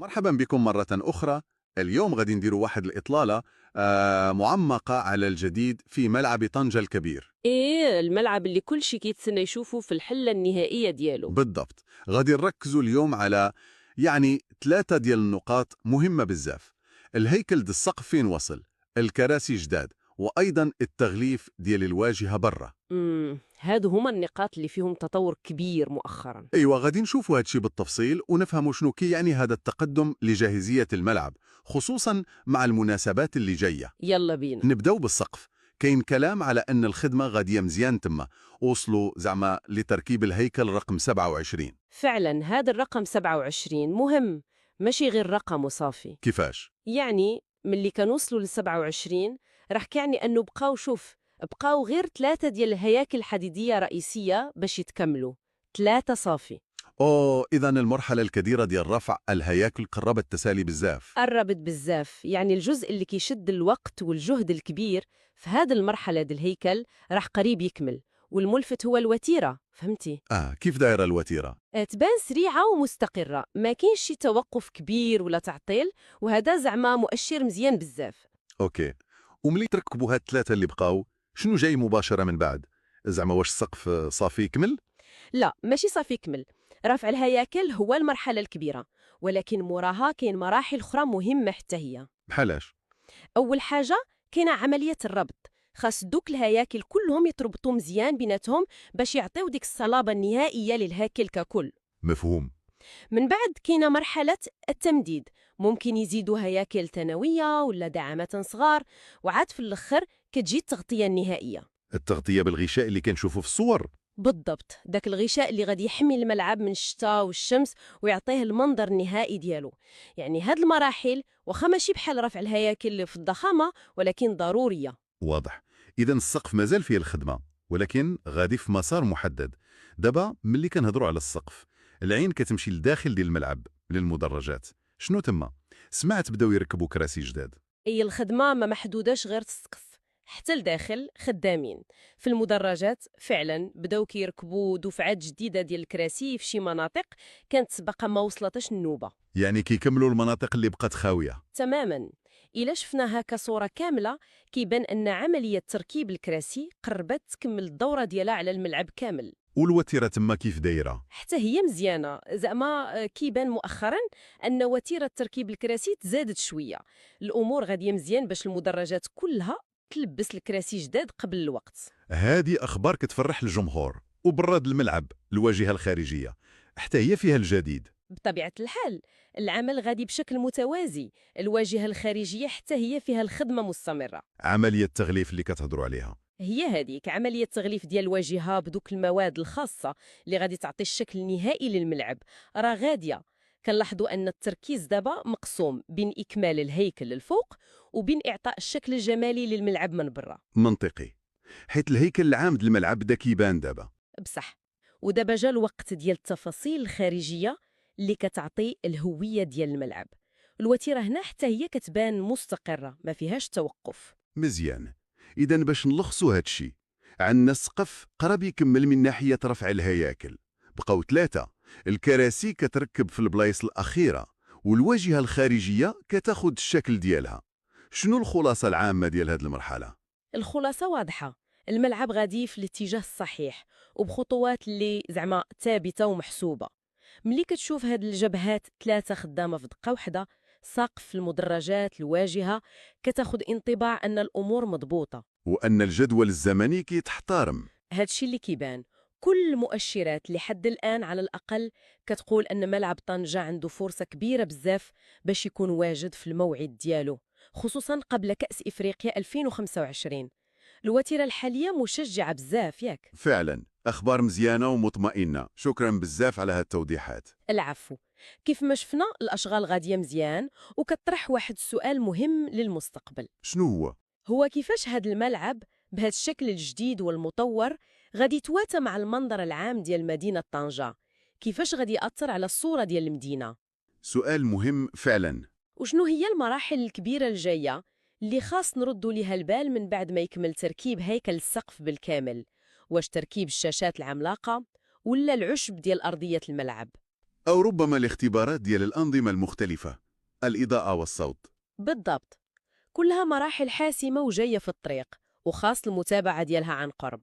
مرحبا بكم مرة أخرى. اليوم غادي نديروا واحد الإطلالة معمقة على الجديد في ملعب طنجة الكبير. ايه الملعب اللي كل شي كيتسنى يشوفه في الحلة النهائية ديالو. بالضبط، غادي نركزوا اليوم على ثلاثة ديال النقاط مهمة بزاف. الهيكل ديال السقف فين وصل، الكراسي جداد، وأيضا التغليف ديال الواجهة برا. هادو هما النقاط اللي فيهم تطور كبير مؤخرا. أيوة، غادي نشوفوا هادشي بالتفصيل ونفهموا شنو يعني هذا التقدم لجاهزية الملعب، خصوصا مع المناسبات اللي جاية. يلا بينا. نبداو بالسقف. كاين كلام على أن الخدمة غادية مزيان تما، وصلوا زعما لتركيب الهيكل رقم 27. فعلا هذا الرقم 27 مهم، ماشي غير رقم وصافي. كيفاش؟ يعني من اللي كانوا وصلوا ل 27 راح يعني أنه بقاو غير 3 ديال الهياكل الحديدية رئيسية باش يتكملوا. 3 صافي. إذا المرحلة الكبيرة ديال رفع الهياكل قربت تسالي بزاف. قربت بزاف، يعني الجزء اللي كيشد الوقت والجهد الكبير في هذه المرحلة ديال الهيكل راح قريب يكمل. والملفت هو الوتيرة، فهمتي؟ كيف دايرة الوتيرة؟ تبان سريعة ومستقرة، ما كاينش شي توقف كبير ولا تعطيل، وهذا زعما مؤشر مزيان بزاف. أوكي، وملي تركبوا هاد الثلاثة اللي بقاو، شنو جاي مباشرة من بعد؟ زعما واش السقف صافي يكمل؟ لا ماشي صافي يكمل. رفع الهياكل هو المرحلة الكبيرة، ولكن موراها كاين مراحل أخرى مهمة حتى هي. بحالاش؟ أول حاجة كاينة عملية الربط. خاص دوك الهياكل كلهم يتربطوا مزيان بيناتهم باش يعطيو ديك الصلابة النهائية للهيكل ككل. مفهوم. من بعد كاينة مرحلة التمديد، ممكن يزيدوا هياكل ثانوية ولا دعامات صغار، وعاد في الأخر كتجي التغطية النهائية. التغطية بالغشاء اللي كنشوفه في الصور. بالضبط، داك الغشاء اللي غادي يحمي الملعب من الشتاء والشمس ويعطيه المنظر النهائي ديالو. يعني هاد المراحل واخا ماشي بحال رفع الهياكل في الضخامة، ولكن ضرورية. واضح. إذا السقف مازال فيه الخدمة، ولكن غادي في مسار محدد. دابا ملي كنهضروا على السقف، العين كتمشي لداخل ديال الملعب للمدرجات. شنو تما؟ سمعت بداو يركبوا كراسي جداد. أي الخدمة ما محدوداش غير السقف، حتى لداخل خدامين. في المدرجات فعلا بداو كيركبوا دفعات جديدة ديال الكراسي في شي مناطق كانت سبق ما وصلتش النوبة. يعني كيكملوا المناطق اللي بقات خاوية. تماما. إلا شفناها كصورة كاملة كيبان أن عملية تركيب الكراسي قربت تكمل الدورة ديالها على الملعب كامل. والوتيرة تما كيف دايرة؟ حتى هي مزيانة، زعما كيبان مؤخرا أن وتيرة تركيب الكراسي تزادت شوية. الأمور غادية مزيان باش المدرجات كلها تلبس الكراسي جداد قبل الوقت. هذه أخبار كتفرح الجمهور. وبراد الملعب الواجهة الخارجية حتى هي فيها الجديد. بطبيعة الحال العمل غادي بشكل متوازي، الواجهة الخارجية حتى هي فيها الخدمة مستمرة. عملية التغليف اللي كتهضروا عليها، هي هذيك عملية تغليف ديال الواجهة بدوك المواد الخاصة اللي غادي تعطي الشكل النهائي للملعب، راه غادية. كنلاحظوا أن التركيز دابا مقسوم بين إكمال الهيكل للفوق وبين إعطاء الشكل الجمالي للملعب من برا. منطقي، حيث الهيكل العام ديال الملعب بدا كيبان دابا. بصح ودابا جا الوقت ديال التفاصيل الخارجية اللي كتعطي الهوية ديال الملعب. الوتيرة هنا حتى هي كتبان مستقرة، ما فيهاش توقف. مزيان. إذا باش نلخصوا هادشي، عندنا السقف قرب يكمل من ناحية رفع الهياكل، بقاو ثلاثة. الكراسي كتركب في البلايص الأخيرة، والواجهة الخارجية كتاخد الشكل ديالها. شنو الخلاصة العامة ديال هاد المرحلة؟ الخلاصة واضحة، الملعب غادي في الاتجاه الصحيح وبخطوات اللي زعما ثابتة ومحسوبة. ملي كتشوف هاد الجبهات 3 خدامة في دقة واحدة، سقف المدرجات الواجهة، كتاخد انطباع أن الأمور مضبوطة. وأن الجدول الزمني كيتحترم. هادشي اللي كيبان. كل المؤشرات لحد الآن على الأقل كتقول أن ملعب طنجة عنده فرصة كبيرة بزاف باش يكون واجد في الموعد ديالو، خصوصا قبل كأس إفريقيا 2025. الوتيرة الحالية مشجعة بزاف ياك؟ فعلا أخبار مزيانة ومطمئنة. شكرا بزاف على هالتوضيحات. العفو. كيف ما شفنا الأشغال غادية مزيان، وكطرح واحد السؤال مهم للمستقبل. شنو هو؟ هو كيفاش هاد الملعب بهذا الشكل الجديد والمطور غادي يتواتى مع المنظر العام ديال مدينة طنجة؟ كيفاش غادي يأثر على الصورة ديال المدينة؟ سؤال مهم فعلا. وشنو هي المراحل الكبيرة الجاية اللي خاص نردوا ليها البال من بعد ما يكمل تركيب هيكل السقف بالكامل؟ واش تركيب الشاشات العملاقة ولا العشب ديال أرضية الملعب؟ أو ربما الاختبارات ديال الأنظمة المختلفة، الإضاءة والصوت. بالضبط. كلها مراحل حاسمة وجاية في الطريق، وخاص المتابعة ديالها عن قرب.